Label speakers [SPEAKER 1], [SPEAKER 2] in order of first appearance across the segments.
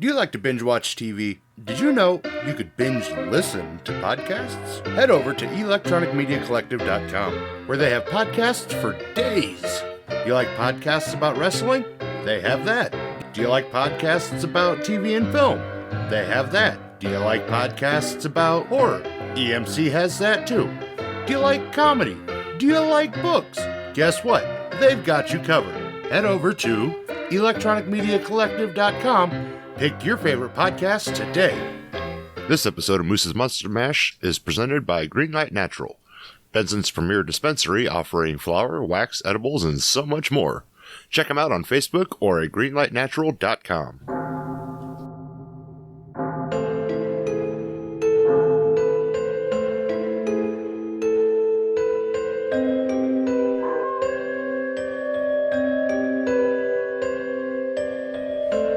[SPEAKER 1] Do you like to binge watch TV? Did you know you could binge listen to podcasts? Head over to electronicmediacollective.com, where they have podcasts for days. You like podcasts about wrestling? They have that. Do you like podcasts about TV and film? They have that. Do you like podcasts about horror? EMC has that too. Do you like comedy? Do you like books? Guess what? They've got you covered. Head over to electronicmediacollective.com. Pick your favorite podcast today. This episode of Moose's Monster Mash is presented by Greenlight Natural, Benson's premier dispensary offering flour, wax, edibles, and so much more. Check them out on Facebook or at greenlightnatural.com.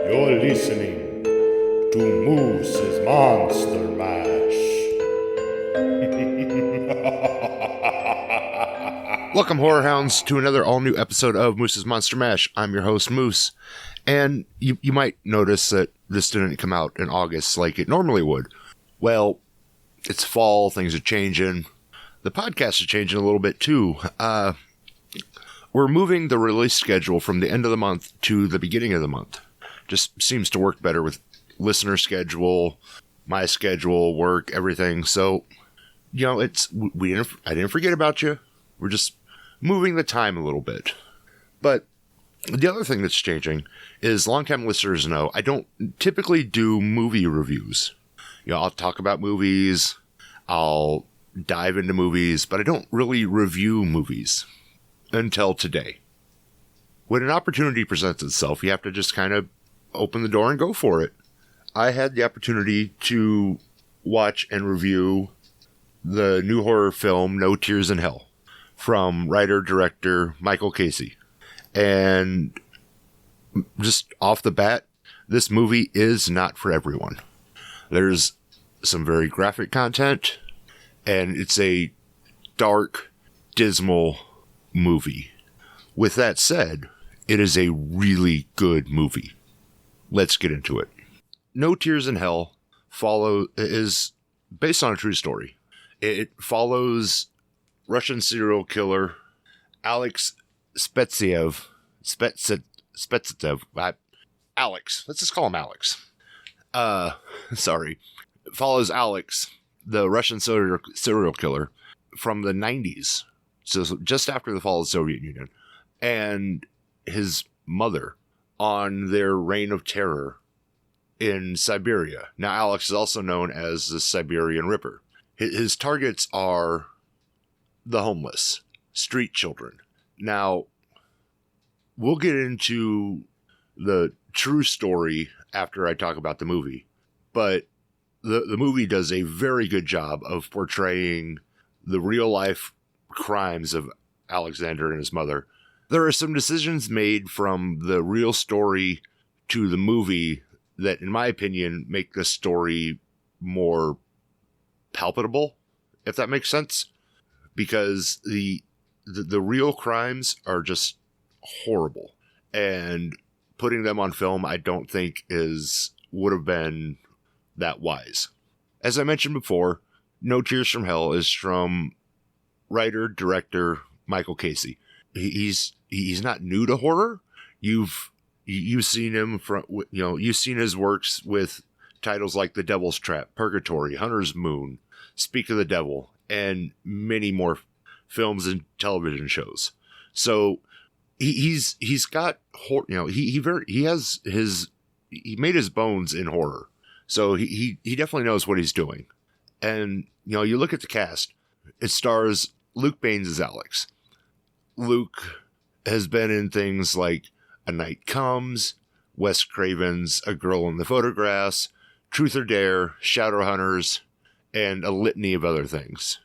[SPEAKER 1] You're listening to Moose's Monster Mash. Welcome, horror hounds, to another all-new episode of Moose's Monster Mash. I'm your host, Moose, and you might notice that this didn't come out in August like it normally would. Well, it's fall, things are changing. The podcast are changing a little bit, too. We're moving the release schedule from the end of the month to the beginning of the month. Just seems to work better with listener schedule, my schedule, work, everything. So, you know, I didn't forget about you. We're just moving the time a little bit. But the other thing that's changing is, longtime listeners know, I don't typically do movie reviews. You know, I'll talk about movies, I'll dive into movies, but I don't really review movies until today. When an opportunity presents itself, you have to just kind of open the door and go for it. I had the opportunity to watch and review the new horror film No Tears in Hell from writer-director Michael Caissie. And just off the bat, this movie is not for everyone. There's some very graphic content, and it's a dark, dismal movie. With that said, it is a really good movie. Let's get into it. No Tears in Hell is based on a true story. It follows Russian serial killer Alex Spesivtsev. Alex. Let's just call him Alex. Sorry. It follows Alex, the Russian serial killer from the 90s. So just after the fall of the Soviet Union. And his mother on their reign of terror in Siberia. Now, Alex is also known as the Siberian Ripper. His targets are the homeless, street children. Now, we'll get into the true story after I talk about the movie, but the movie does a very good job of portraying the real-life crimes of Alexander and his mother. There are some decisions made from the real story to the movie that, in my opinion, make the story more palpable, if that makes sense. Because the real crimes are just horrible. And putting them on film, I don't think would have been that wise. As I mentioned before, No Tears from Hell is from writer-director Michael Caissie. He's not new to horror. You've seen him you've seen his works with titles like The Devil's Trap, Purgatory, Hunter's Moon, Speak of the Devil, and many more films and television shows. So he's got horror. You know, he made his bones in horror. So he definitely knows what he's doing. And you know, you look at the cast. It stars Luke Baines as Alex. Luke has been in things like A Night Comes, Wes Craven's A Girl in the Photographs, Truth or Dare, Shadowhunters, and a litany of other things.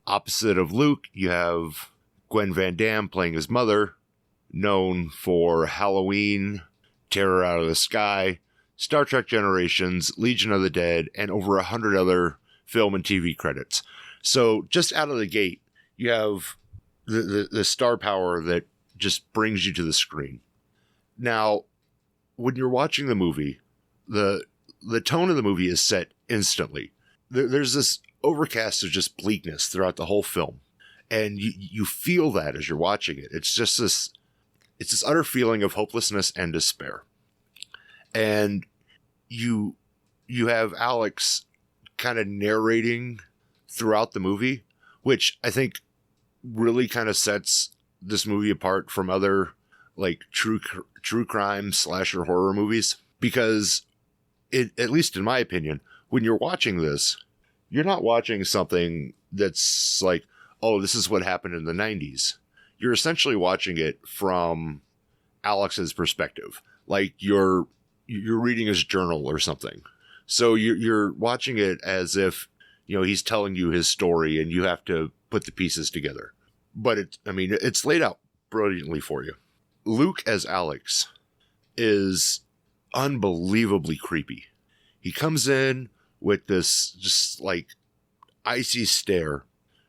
[SPEAKER 1] Opposite of Luke, you have Gwen Van Damme playing his mother, known for Halloween, Terror Out of the Sky, Star Trek Generations, Legion of the Dead, and over 100 other film and TV credits. So just out of the gate, you have the star power that just brings you to the screen. Now, when you're watching the movie, the tone of the movie is set instantly. There's this overcast of just bleakness throughout the whole film. And you feel that as you're watching it. It's just this utter feeling of hopelessness and despair. And you have Alex kind of narrating throughout the movie, which I think really kind of sets this movie apart from other like true crime slasher horror movies, because at least in my opinion, when you're watching this, you're not watching something that's like, oh, this is what happened in the 90s. You're essentially watching it from Alex's perspective. Like you're reading his journal or something. So you're watching it as if, he's telling you his story and you have to put the pieces together. But it's laid out brilliantly for you. Luke as Alex is unbelievably creepy. He comes in with this just like icy stare,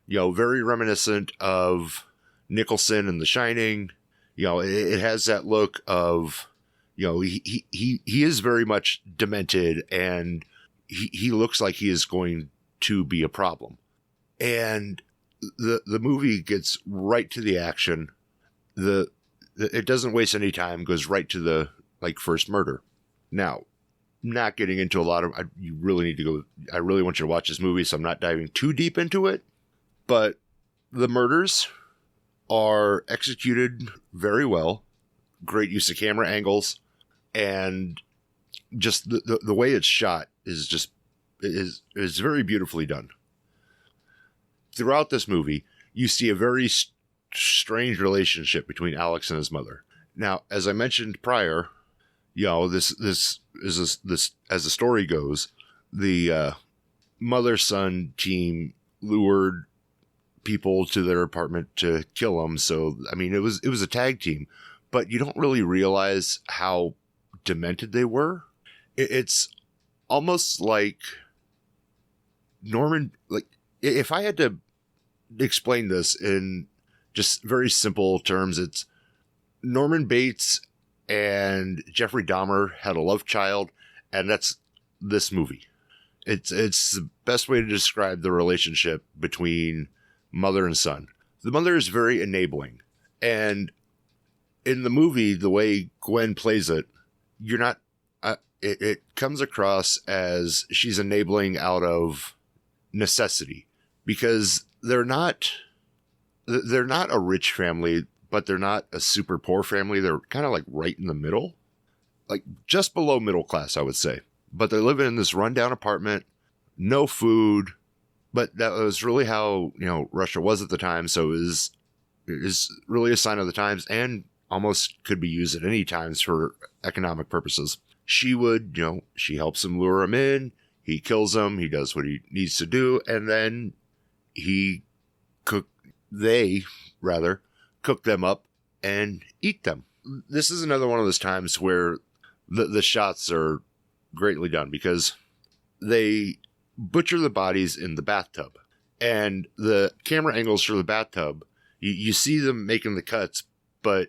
[SPEAKER 1] very reminiscent of Nicholson in The Shining. It has that look of, he is very much demented, and he looks like he is going to be a problem. And the movie gets right to the action. It doesn't waste any time, goes right to the first murder. Now, not getting into a lot of, you really need to go, I really want you to watch this movie, so I'm not diving too deep into it, but the murders are executed very well. Great use of camera angles, and just the way it's shot is very beautifully done. Throughout this movie, you see a very strange relationship between Alex and his mother. Now, as I mentioned prior, this as the story goes, the mother-son team lured people to their apartment to kill them. So, it was a tag team, but you don't really realize how demented they were. It's almost like Norman, if I had to explain this in just very simple terms, it's Norman Bates and Jeffrey Dahmer had a love child, and that's this movie. It's the best way to describe the relationship between mother and son. The mother is very enabling, and in the movie, the way Gwen plays it, you're not. It comes across as she's enabling out of necessity, because they're not a rich family, but they're not a super poor family. They're kind of like right in the middle, like just below middle class, I would say. But they're living in this rundown apartment, no food. But that was really how, Russia was at the time. So it is really a sign of the times, and almost could be used at any times for economic purposes. She would, she helps him lure him in. He kills him. He does what he needs to do. And then they cook them up and eat them. This is another one of those times where the shots are greatly done, because they butcher the bodies in the bathtub, and the camera angles for the bathtub, you see them making the cuts, but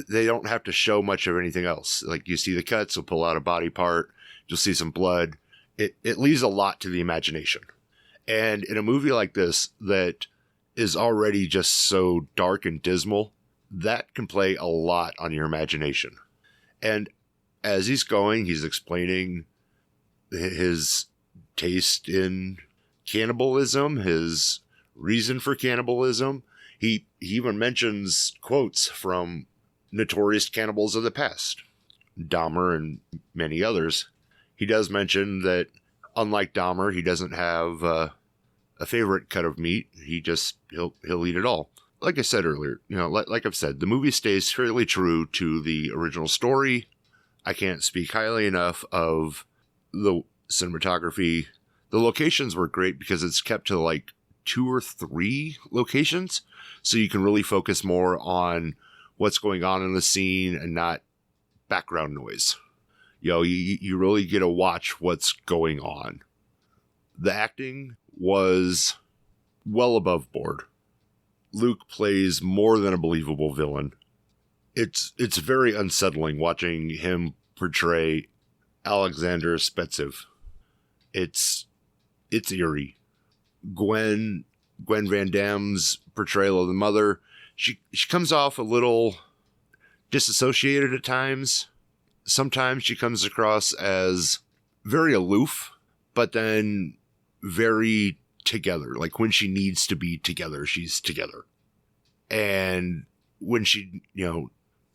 [SPEAKER 1] they don't have to show much of anything else. Like, you see the cuts, they'll pull out a body part, you'll see some blood. It leaves a lot to the imagination. And in a movie like this that is already just so dark and dismal, that can play a lot on your imagination. And as he's going, he's explaining his taste in cannibalism, his reason for cannibalism. He even mentions quotes from notorious cannibals of the past, Dahmer and many others. He does mention that, unlike Dahmer, he doesn't have a favorite cut of meat. He'll eat it all. Like I said earlier, like I've said, the movie stays fairly true to the original story. I can't speak highly enough of the cinematography. The locations were great because it's kept to like 2 or 3 locations, so you can really focus more on what's going on in the scene and not background noise. You really get to watch what's going on. The acting was well above board. Luke plays more than a believable villain. It's very unsettling watching him portray Alexander Spesivtsev. It's eerie. Gwen Van Damme's portrayal of the mother, she comes off a little disassociated at times. Sometimes she comes across as very aloof, but then very together. Like when she needs to be together, she's together. And when she,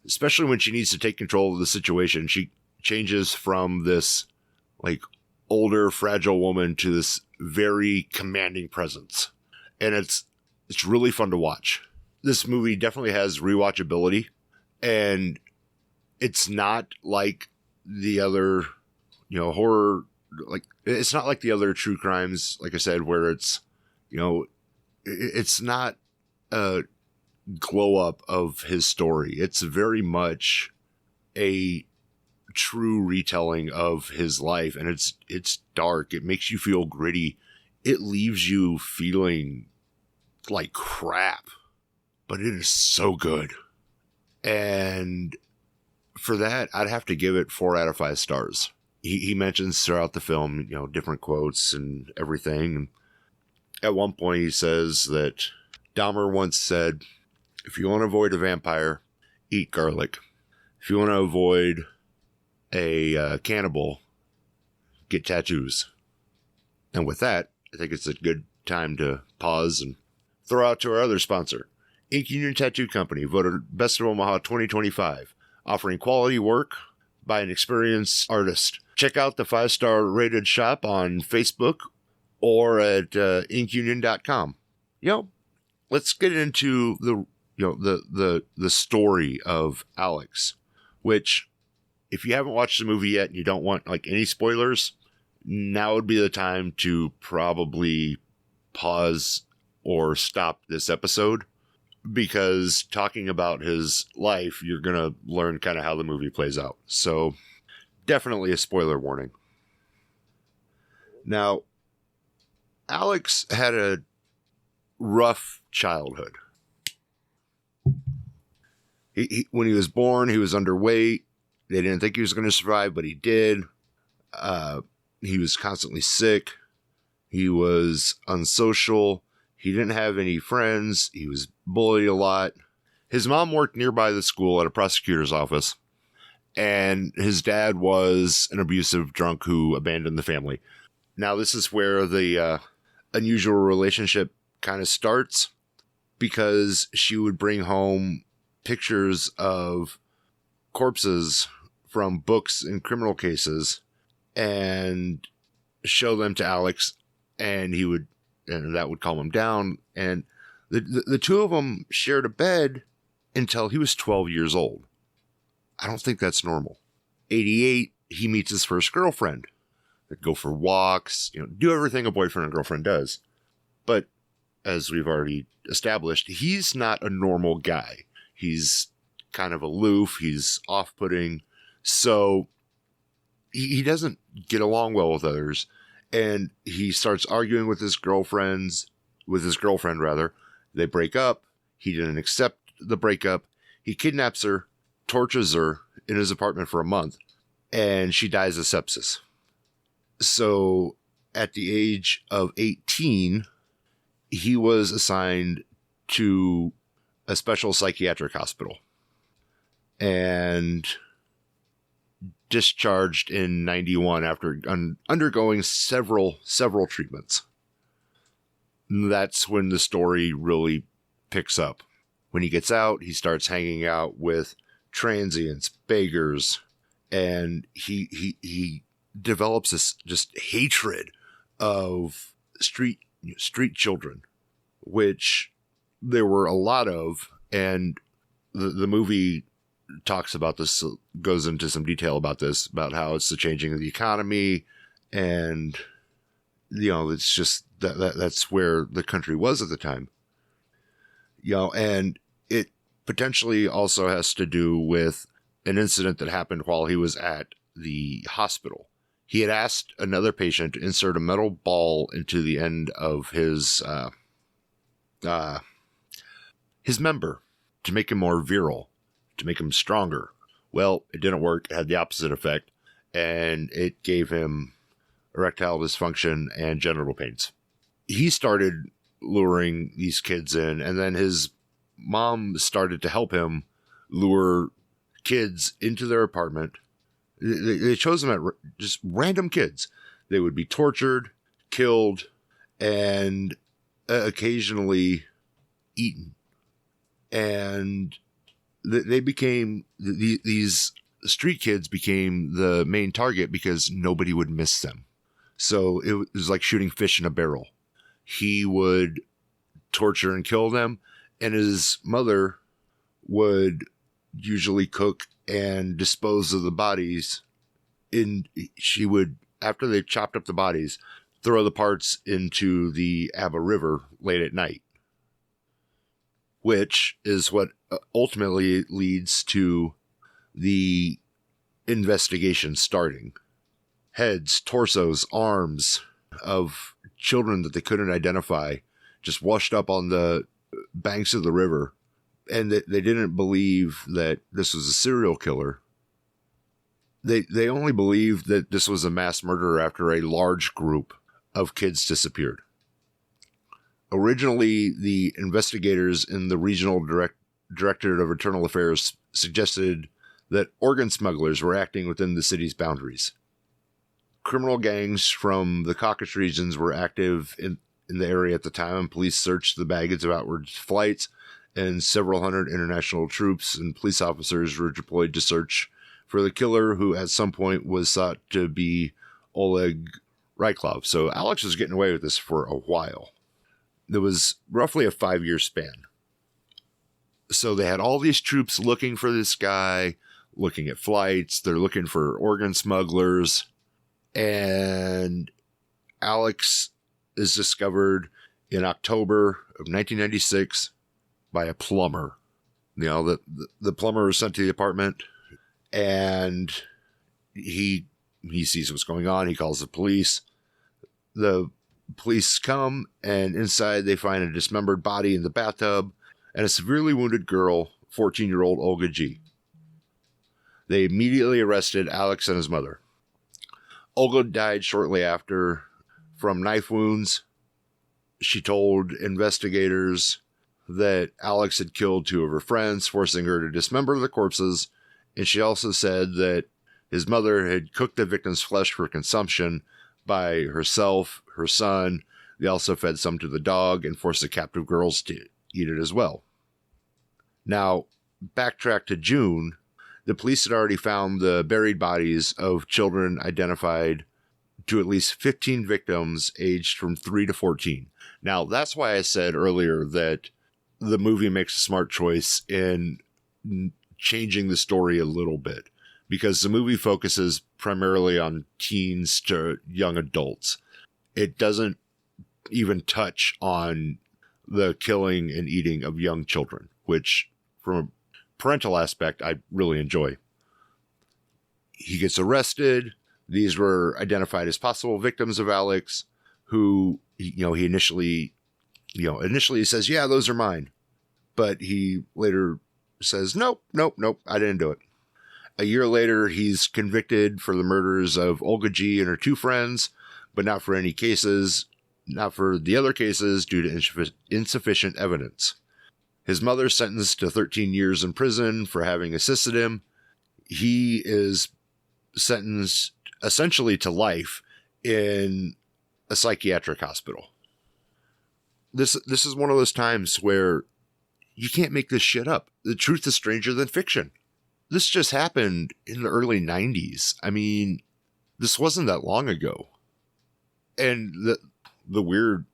[SPEAKER 1] especially when she needs to take control of the situation, she changes from this like older, fragile woman to this very commanding presence. And it's really fun to watch. This movie definitely has rewatchability, and it's not like the other, horror, like it's not like the other true crimes, like I said, where it's, it's not a glow up of his story. It's very much a true retelling of his life, and it's dark. It makes you feel gritty. It leaves you feeling like crap, but it is so good. And for that, I'd have to give it 4 out of 5 stars. He mentions throughout the film, different quotes and everything. And at one point he says that Dahmer once said, if you want to avoid a vampire, eat garlic. If you want to avoid a cannibal, get tattoos. And with that, I think it's a good time to pause and throw out to our other sponsor, Ink Union Tattoo Company, voted Best of Omaha 2025, offering quality work by an experienced artist. Check out the 5-star rated shop on Facebook or at inkunion.com. Let's get into the story of Alex, which, if you haven't watched the movie yet and you don't want like any spoilers, now would be the time to probably pause or stop this episode, because talking about his life, you're going to learn kind of how the movie plays out. So definitely a spoiler warning. Now, Alex had a rough childhood. When he was born, he was underweight. They didn't think he was going to survive, but he did. He was constantly sick. He was unsocial. He didn't have any friends. He was bullied a lot. His mom worked nearby the school at a prosecutor's office, and his dad was an abusive drunk who abandoned the family. Now, this is where the unusual relationship kind of starts, because she would bring home pictures of corpses from books and criminal cases and show them to Alex, and that would calm him down. And the two of them shared a bed until he was 12 years old. I don't think that's normal. 88, he meets his first girlfriend. They'd go for walks, do everything a boyfriend and girlfriend does. But as we've already established, he's not a normal guy. He's kind of aloof. He's off-putting. So he doesn't get along well with others. And he starts arguing with his girlfriend. They break up. He didn't accept the breakup. He kidnaps her, tortures her in his apartment for a month, and she dies of sepsis. So at the age of 18, he was assigned to a special psychiatric hospital and discharged in 91 after undergoing several treatments. That's when the story really picks up. When he gets out, he starts hanging out with transients, beggars, and he develops this just hatred of street children, which there were a lot of, and the movie talks about this, goes into some detail about this, about how it's the changing of the economy, and it's just that's where the country was at the time. And it potentially also has to do with an incident that happened while he was at the hospital. He had asked another patient to insert a metal ball into the end of his member to make him more virile, to make him stronger. Well, it didn't work. It had the opposite effect. and it gave him erectile dysfunction and genital pains. He started luring these kids in, and then his mom started to help him lure kids into their apartment. They chose them at just random kids. They would be tortured, killed, and occasionally eaten. And they became, these street kids became the main target because nobody would miss them. So it was like shooting fish in a barrel. He would torture and kill them, and his mother would usually cook and dispose of the bodies. She would, after they chopped up the bodies, throw the parts into the Abba River late at night, which is what ultimately leads to the investigation starting. Heads, torsos, arms of children that they couldn't identify just washed up on the banks of the river. And they didn't believe that this was a serial killer. They only believed that this was a mass murderer after a large group of kids disappeared. Originally, the investigators in the Regional Directorate of Internal Affairs suggested that organ smugglers were acting within the city's boundaries. Criminal gangs from the Caucasus regions were active in the area at the time, and police searched the baggage of outward flights, and several hundred international troops and police officers were deployed to search for the killer, who at some point was thought to be Oleg Ryklov. So Alex was getting away with this for a while. There was roughly a 5-year span. So they had all these troops looking for this guy, looking at flights. They're looking for organ smugglers. And Alex is discovered in October of 1996 by a plumber. You know, the plumber was sent to the apartment, and he sees what's going on. He calls the police. The police come, and inside they find a dismembered body in the bathtub and a severely wounded girl, 14-year-old Olga G. They immediately arrested Alex and his mother. Olga died shortly after from knife wounds. She told investigators that Alex had killed 2 of her friends, forcing her to dismember the corpses, and she also said that his mother had cooked the victim's flesh for consumption by herself, her son. They also fed some to the dog and forced the captive girls to eat it as well. Now, backtrack to June. The police had already found the buried bodies of children identified to at least 15 victims aged from 3 to 14. Now, that's why I said earlier that the movie makes a smart choice in changing the story a little bit, because the movie focuses primarily on teens to young adults. It doesn't even touch on the killing and eating of young children, which from a parental aspect, I really enjoy. He gets arrested. These were identified as possible victims of Alex, who, he initially says, yeah, those are mine. But he later says, nope, I didn't do it. A year later, he's convicted for the murders of Olga G and her 2 friends, but not for the other cases due to insufficient evidence. His mother sentenced to 13 years in prison for having assisted him. He is sentenced essentially to life in a psychiatric hospital. This is one of those times where you can't make this shit up. The truth is stranger than fiction. This just happened in the early 90s. I mean, this wasn't that long ago. And the weirder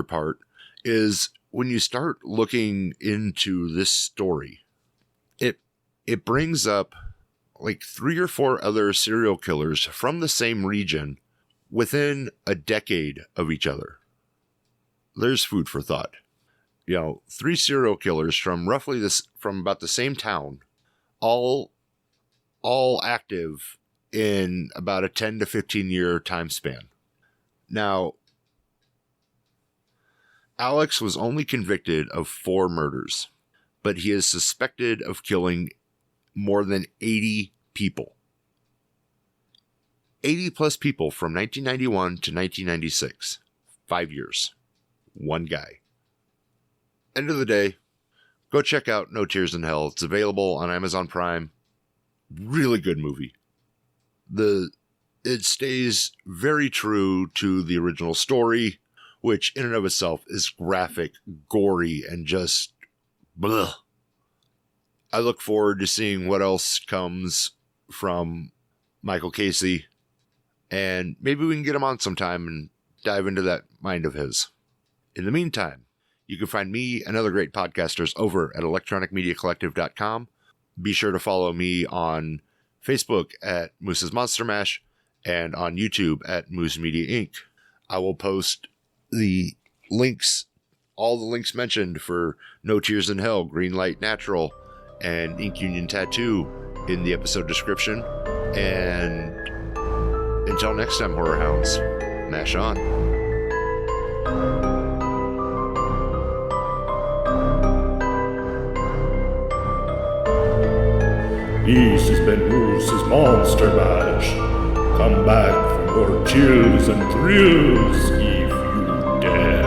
[SPEAKER 1] part is when you start looking into this story, it brings up like 3 or 4 other serial killers from the same region within a decade of each other. There's food for thought. 3 serial killers from about the same town, all active in about a 10 to 15 year time span. Now, Alex was only convicted of 4 murders, but he is suspected of killing more than 80 people. 80 plus people from 1991 to 1996. 5 years. One guy. End of the day, go check out No Tears in Hell. It's available on Amazon Prime. Really good movie. It stays very true to the original story, which in and of itself is graphic, gory, and just bleh. I look forward to seeing what else comes from Michael Caissie, and maybe we can get him on sometime and dive into that mind of his. In the meantime, you can find me and other great podcasters over at electronicmediacollective.com. Be sure to follow me on Facebook at Moose's Monster Mash and on YouTube at Moose Media Inc. I will post the links, all the links mentioned for No Tears in Hell, Greenlight Natural, and Ink Union Tattoo in the episode description. And until next time, Horror Hounds, mash on.
[SPEAKER 2] This has been Moose's Monster Mash. Come back for more chills and thrills if you dare.